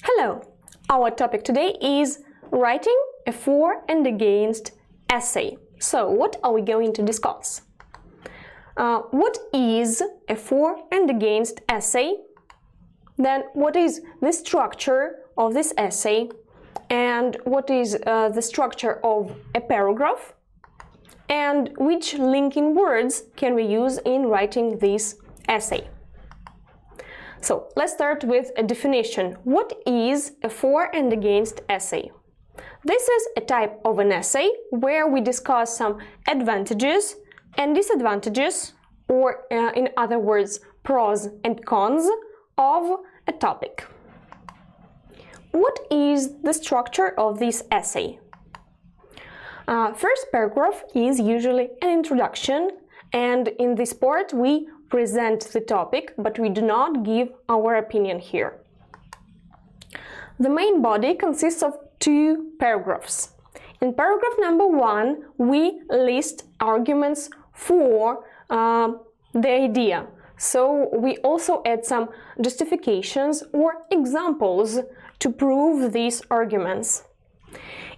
Hello! Our topic today is writing a for and against essay. So, what are we going to discuss? What is a for and against essay? Then, what is the structure of this essay? And what is the structure of a paragraph? And which linking words can we use in writing this essay? So, let's start with a definition. What is a for and against essay? This is a type of an essay where we discuss some advantages and disadvantages, or in other words, pros and cons of a topic. What is the structure of this essay? First paragraph is usually an introduction, and in this part we present the topic, but we do not give our opinion here. The main body consists of two paragraphs. In paragraph number 1, we list arguments for the idea. So we also add some justifications or examples to prove these arguments.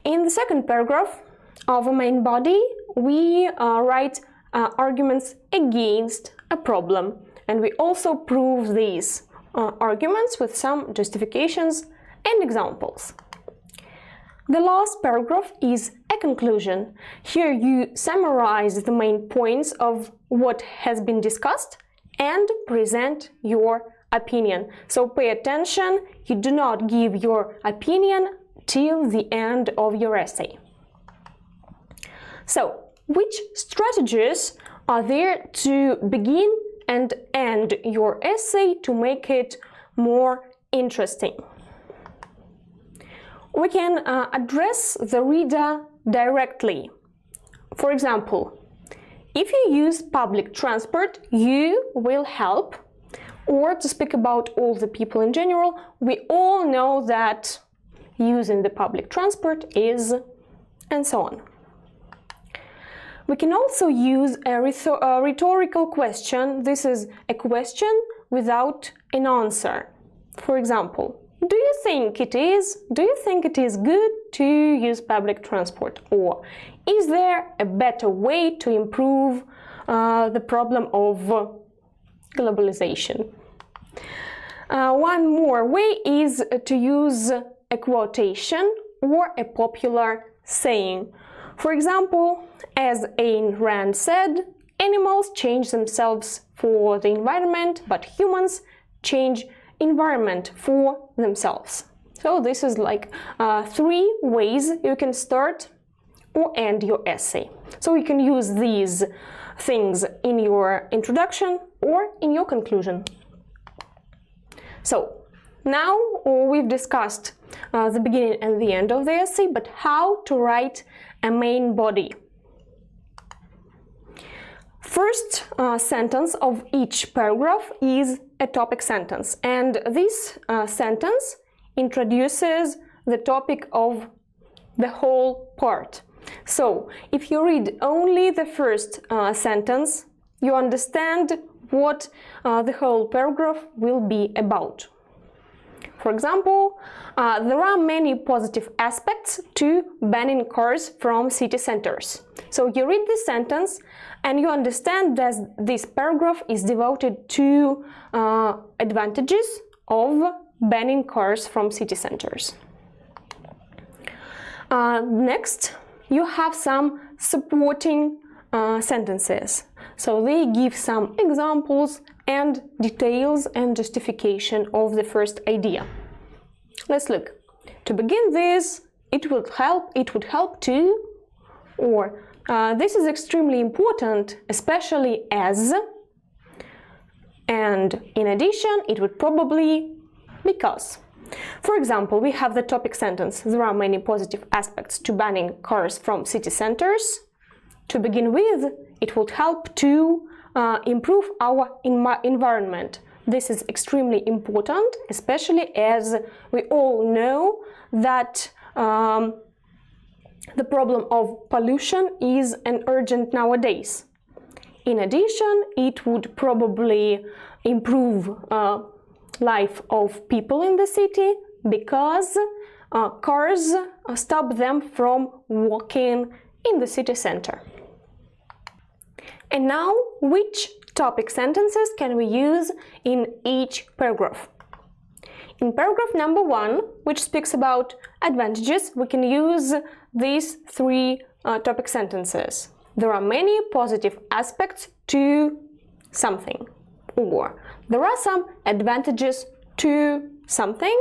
In the second paragraph of a main body, we write arguments against a problem, and we also prove these arguments with some justifications and examples. The last paragraph is a conclusion. Here you summarize the main points of what has been discussed and present your opinion. So pay attention, you do not give your opinion till the end of your essay. So, which strategies are there to begin and end your essay to make it more interesting? We can address the reader directly. For example, if you use public transport, you will help. Or to speak about all the people in general, we all know that using the public transport is, and so on. We can also use a rhetorical question. This is a question without an answer. For example, do you think it is good to use public transport? Or is there a better way to improve the problem of globalization? One more way is to use a quotation or a popular saying. For example, as Ayn Rand said, animals change themselves for the environment, but humans change environment for themselves. So this is like 3 ways you can start or end your essay. So you can use these things in your introduction or in your conclusion. So now we've discussed the beginning and the end of the essay, but how to write a main body. First sentence of each paragraph is a topic sentence, and this sentence introduces the topic of the whole part. So, if you read only the first sentence, you understand what the whole paragraph will be about. For example, there are many positive aspects to banning cars from city centers. So you read this sentence and you understand that this paragraph is devoted to advantages of banning cars from city centers. Next, you have some supporting sentences. So they give some examples and details and justification of the first idea. Let's look. To begin this, it would help to, or this is extremely important, especially as, and in addition, it would probably, because. For example, we have the topic sentence, there are many positive aspects to banning cars from city centers. To begin with, it would help to improve our environment. This is extremely important, especially as we all know that the problem of pollution is an urgent nowadays. In addition, it would probably improve life of people in the city because cars stop them from walking in the city center. And now, which topic sentences can we use in each paragraph? In paragraph number 1, which speaks about advantages, we can use these 3 topic sentences. There are many positive aspects to something, or there are some advantages to something,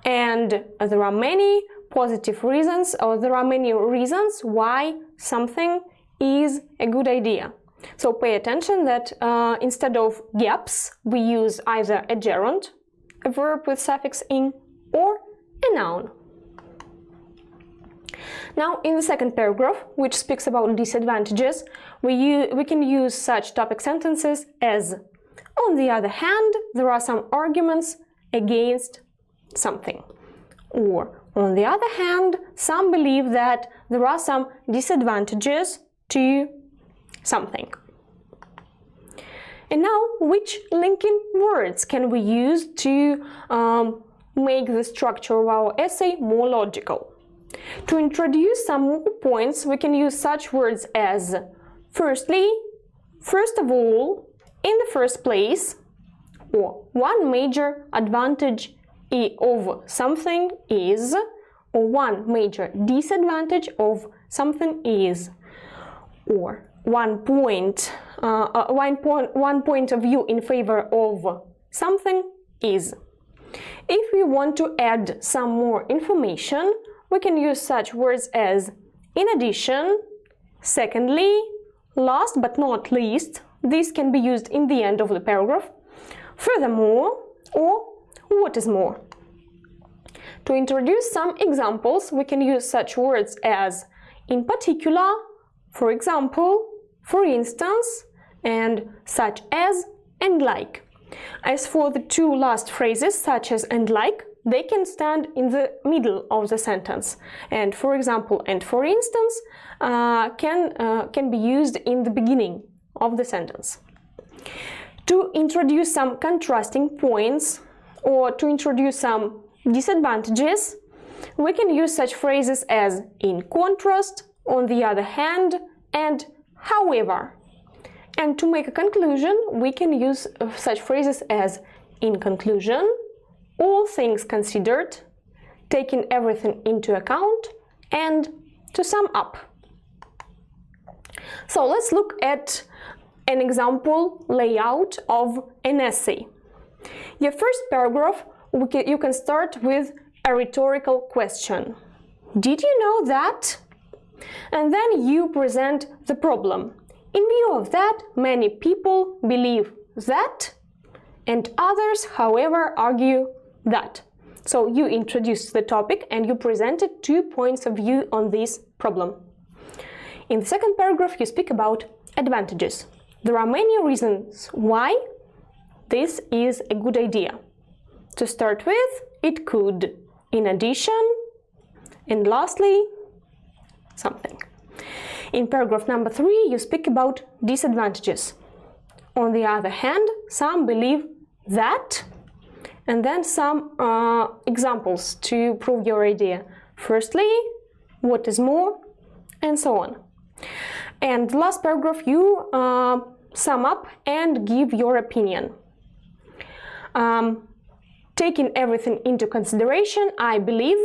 and there are many positive reasons, or there are many reasons why something is a good idea. So pay attention that instead of gaps, we use either a gerund, a verb with suffix in, or a noun. Now, in the second paragraph, which speaks about disadvantages, we can use such topic sentences as, on the other hand, there are some arguments against something. Or, on the other hand, some believe that there are some disadvantages to something. And now, which linking words can we use to make the structure of our essay more logical? To introduce some more points, we can use such words as firstly, first of all, in the first place, or one major advantage of something is, or one major disadvantage of something is, or one point of view in favor of something is. If we want to add some more information, we can use such words as in addition, secondly, last but not least. This can be used in the end of the paragraph. Furthermore, or what is more. To introduce some examples, we can use such words as in particular, for example, for instance, and such as, and like. As for the 2 last phrases, such as and like, they can stand in the middle of the sentence. And for example, and for instance, can be used in the beginning of the sentence. To introduce some contrasting points or to introduce some disadvantages, we can use such phrases as in contrast, on the other hand, and however. And to make a conclusion, we can use such phrases as in conclusion, all things considered, taking everything into account, and to sum up. So let's look at an example layout of an essay. Your first paragraph, you can start with a rhetorical question. Did you know that? And then you present the problem. In view of that, many people believe that, and others, however, argue that. So you introduce the topic and you presented 2 points of view on this problem. In the second paragraph, you speak about advantages. There are many reasons why this is a good idea. To start with, it could, in addition, and lastly, something. In paragraph number 3, you speak about disadvantages. On the other hand, some believe that, and then some examples to prove your idea. Firstly, what is more, and so on. And the last paragraph, you sum up and give your opinion. Taking everything into consideration, I believe,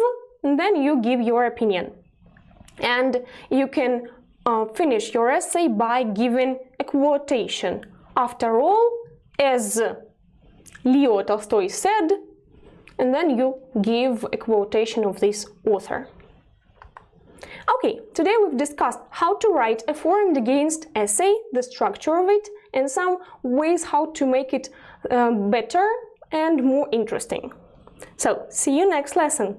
and then you give your opinion. And you can finish your essay by giving a quotation. After all, as Leo Tolstoy said, and then you give a quotation of this author. Okay, today we've discussed how to write a for and against essay, the structure of it, and some ways how to make it better and more interesting. So, see you next lesson!